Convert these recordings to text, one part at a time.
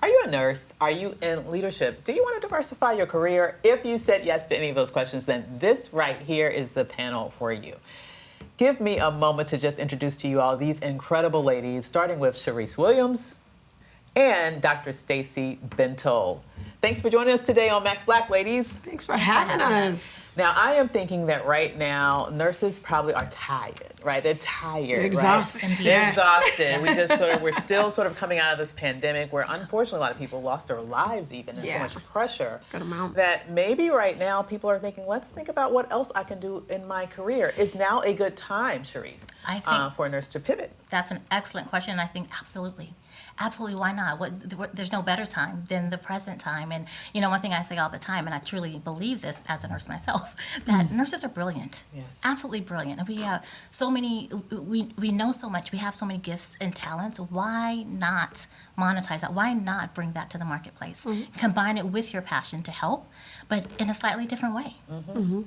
Are you a nurse? Are you in leadership? Do you want to diversify your career? If you said yes to any of those questions, then this right here is the panel for you. Give me a moment to just introduce to you all these incredible ladies, starting with Charyse Williams and Dr. Stacy Bentil. Thanks for joining us today on Max Black, ladies. Thanks for having us. Now, I am thinking that right now, nurses probably are tired, right? They're tired, They're exhausted. Right? They're exhausted. We're still sort of coming out of this pandemic where unfortunately a lot of people lost their lives even, and so much pressure. Good amount. That maybe right now people are thinking, let's think about what else I can do in my career. Is now a good time, Charyse, I think for a nurse to pivot? That's an excellent question, and I think absolutely. Absolutely, why not? There's no better time than the present time. And, you know, one thing I say all the time, and I truly believe this as a nurse myself, that nurses are brilliant. Yes. Absolutely brilliant. And we have so many, we know so much, we have so many gifts and talents. Why not monetize that? Why not bring that to the marketplace? Combine it with your passion to help, but in a slightly different way.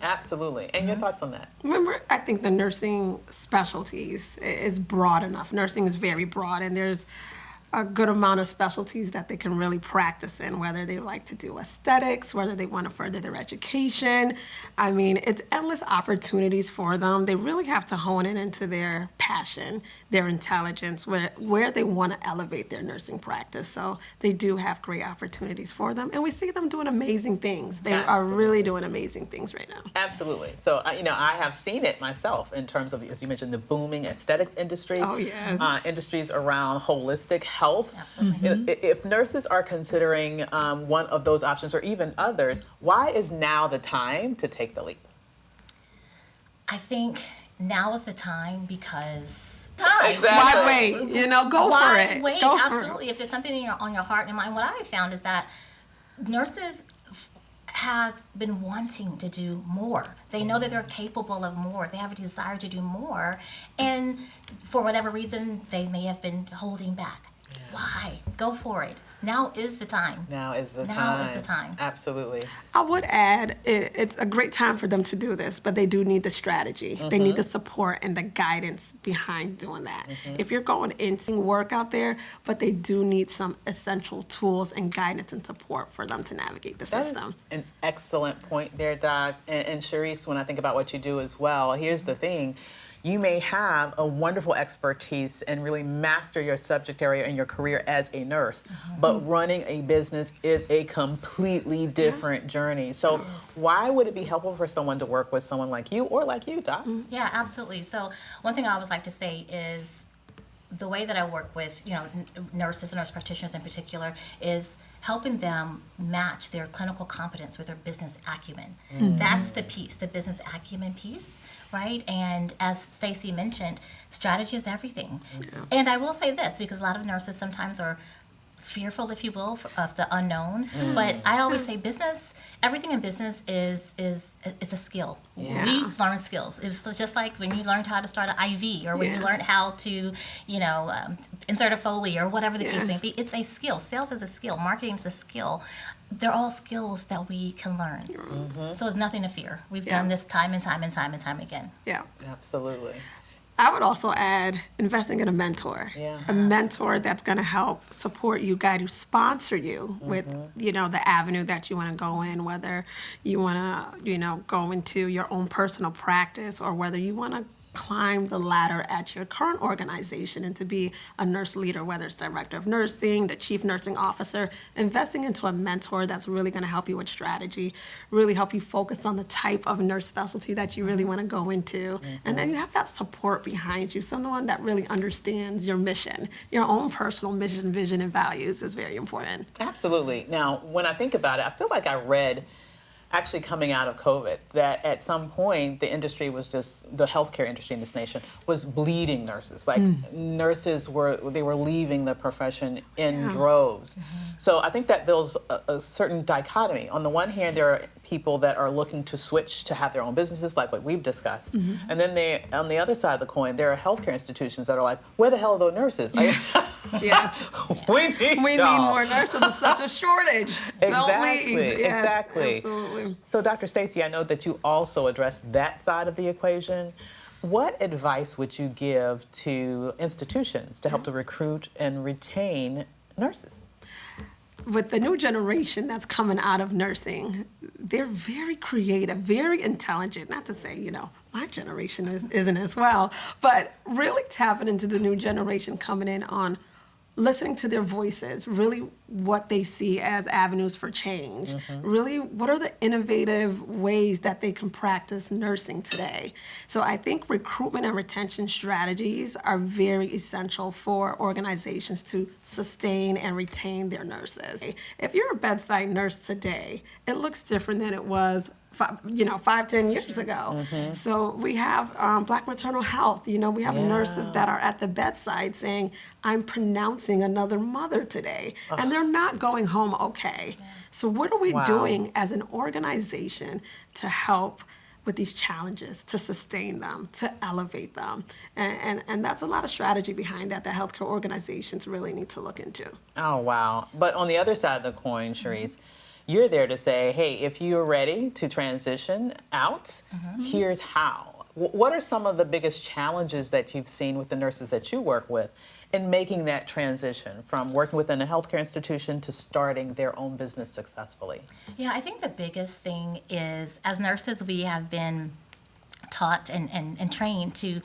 Absolutely. And your thoughts on that? Remember, I think the nursing specialties is broad enough. Nursing is very broad, and there's a good amount of specialties that they can really practice in, whether they like to do aesthetics, whether they want to further their education. I mean, it's endless opportunities for them. They really have to hone it into their passion, their intelligence, where they want to elevate their nursing practice. So they do have great opportunities for them, and we see them doing amazing things. They are really doing amazing things right now. Absolutely. So, you know, I have seen it myself in terms of, as you mentioned, the booming aesthetics industry. Oh, yes. Industries around holistic health. Absolutely. If nurses are considering one of those options or even others, why is now the time to take the leap? I think now is the time because Exactly. Why wait? You know, go for it. Wait, Go for absolutely. If it's something on your heart and mind, what I have found is that nurses have been wanting to do more. They know that they're capable of more. They have a desire to do more, and for whatever reason, they may have been holding back. Why? Go for it. Now is the time. Now is the time. Now is the time. Absolutely. I would add, it's a great time for them to do this, but they do need the strategy. They need the support and the guidance behind doing that. If you're going into work out there, but they do need some essential tools and guidance and support for them to navigate the system. An excellent point there, Doc. And Charyse, when I think about what you do as well, here's the thing. You may have a wonderful expertise and really master your subject area in your career as a nurse, but running a business is a completely different journey. So why would it be helpful for someone to work with someone like you or like you, Doc? Yeah, absolutely. So one thing I always like to say is the way that I work with, you know, nurses and nurse practitioners in particular is helping them match their clinical competence with their business acumen. That's the piece, the business acumen piece, right? And as Stacy mentioned, strategy is everything. And I will say this, because a lot of nurses sometimes are fearful, if you will, of the unknown. But I always say business, everything in business is it's a skill. We learn skills. It's just like when you learned how to start an IV or when you learned how to, you know, insert a Foley or whatever the case may be. It's a skill. Sales is a skill. Marketing is a skill. They're all skills that we can learn. So it's nothing to fear. We've done this time and time and time and time again. Yeah. Absolutely. I would also add investing in a mentor. A mentor that's going to help support you, guide you, sponsor you with, you know, the avenue that you want to go in, whether you want to, you know, go into your own personal practice or whether you want to climb the ladder at your current organization and to be a nurse leader, whether it's director of nursing, the chief nursing officer. Investing into a mentor that's really going to help you with strategy, really help you focus on the type of nurse specialty that you really want to go into. And then you have that support behind you, someone that really understands your mission. Your own personal mission, vision, and values is very important. Absolutely. Now, when I think about it, I feel like I read actually coming out of COVID, that at some point the industry was just, the healthcare industry in this nation was bleeding nurses. Like nurses were leaving the profession in droves. So I think that builds a certain dichotomy. On the one hand, there are people that are looking to switch to have their own businesses, like what we've discussed. And then on the other side of the coin, there are healthcare institutions that are like, where the hell are those nurses? Yes. We need more nurses. There's such a shortage. Don't leave. Yes, Exactly. Absolutely. So, Dr. Stacy, I know that you also address that side of the equation. What advice would you give to institutions to help to recruit and retain nurses? with the new generation that's coming out of nursing, they're very creative, very intelligent. Not to say, my generation isn't as well, but really tapping into the new generation coming in on listening to their voices, really what they see as avenues for change. Really, what are the innovative ways that they can practice nursing today? So I think recruitment and retention strategies are very essential for organizations to sustain and retain their nurses. If you're a bedside nurse today, it looks different than it was 5-10 years ago. So we have Black maternal health. We have nurses that are at the bedside saying, I'm pronouncing another mother today. And they're not going home okay. So what are we doing as an organization to help with these challenges, to sustain them, to elevate them? And that's a lot of strategy behind that healthcare organizations really need to look into. Oh, wow. But on the other side of the coin, Charyse, you're there to say, hey, if you're ready to transition out, here's how. What are some of the biggest challenges that you've seen with the nurses that you work with in making that transition from working within a healthcare institution to starting their own business successfully? Yeah, I think the biggest thing is, as nurses, we have been taught and trained to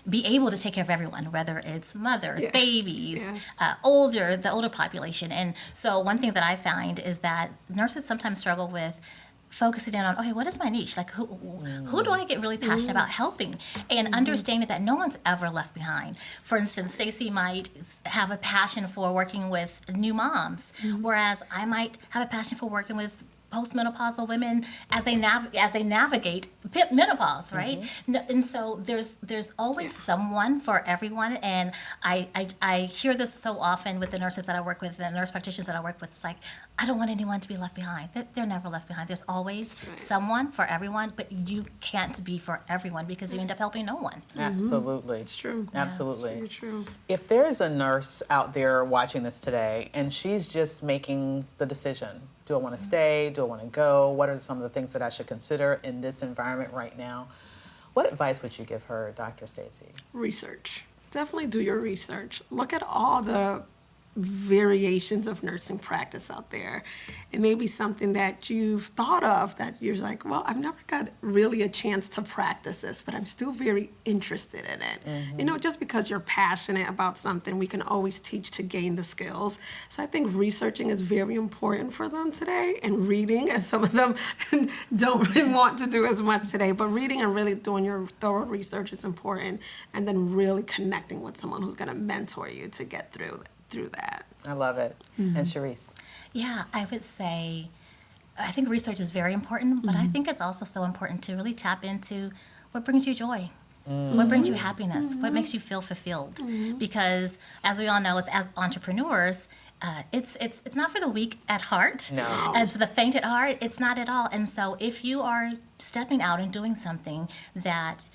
be able to take care of everyone, whether it's mothers, babies, the older population. And so one thing that I find is that nurses sometimes struggle with focusing in on, okay, what is my niche? Like, who do I get really passionate about helping? And understanding that no one's ever left behind. For instance, Stacy might have a passion for working with new moms, whereas I might have a passion for working with postmenopausal women as they navigate menopause, right? And so there's always someone for everyone. And I hear this so often with the nurses that I work with, the nurse practitioners that I work with. It's like, I don't want anyone to be left behind. They're never left behind. There's always someone for everyone, but you can't be for everyone because you end up helping no one. Absolutely. It's true. Absolutely. It's very true. If there's a nurse out there watching this today and she's just making the decision, do I want to stay? Do I want to go? What are some of the things that I should consider in this environment right now? What advice would you give her, Dr. Stacy? Research. Definitely do your research. Look at all the variations of nursing practice out there. It may be something that you've thought of that you're like, well, I've never got really a chance to practice this, but I'm still very interested in it. Just because you're passionate about something, we can always teach to gain the skills. So I think researching is very important for them today, and reading, as some of them don't really want to do as much today, but reading and really doing your thorough research is important, and then really connecting with someone who's going to mentor you to get through that. I love it. And Charyse? Yeah, I would say, I think research is very important, but I think it's also so important to really tap into what brings you joy. What brings you happiness? What makes you feel fulfilled? Because as we all know, as entrepreneurs, it's not for the weak at heart. No. And for the faint at heart, it's not at all. And so if you are stepping out and doing something that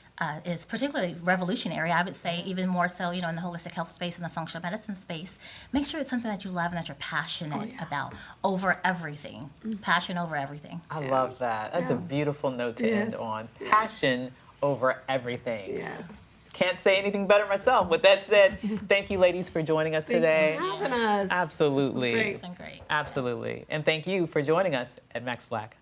is particularly revolutionary, I would say even more so, in the holistic health space and the functional medicine space, make sure it's something that you love and that you're passionate about over everything. Passion over everything. I love that. That's a beautiful note to end on. Passion over everything. Yes. Can't say anything better myself. With that said, thank you ladies for joining us today. Thanks for having us. Absolutely. It's been great. Absolutely. And thank you for joining us at Max Black.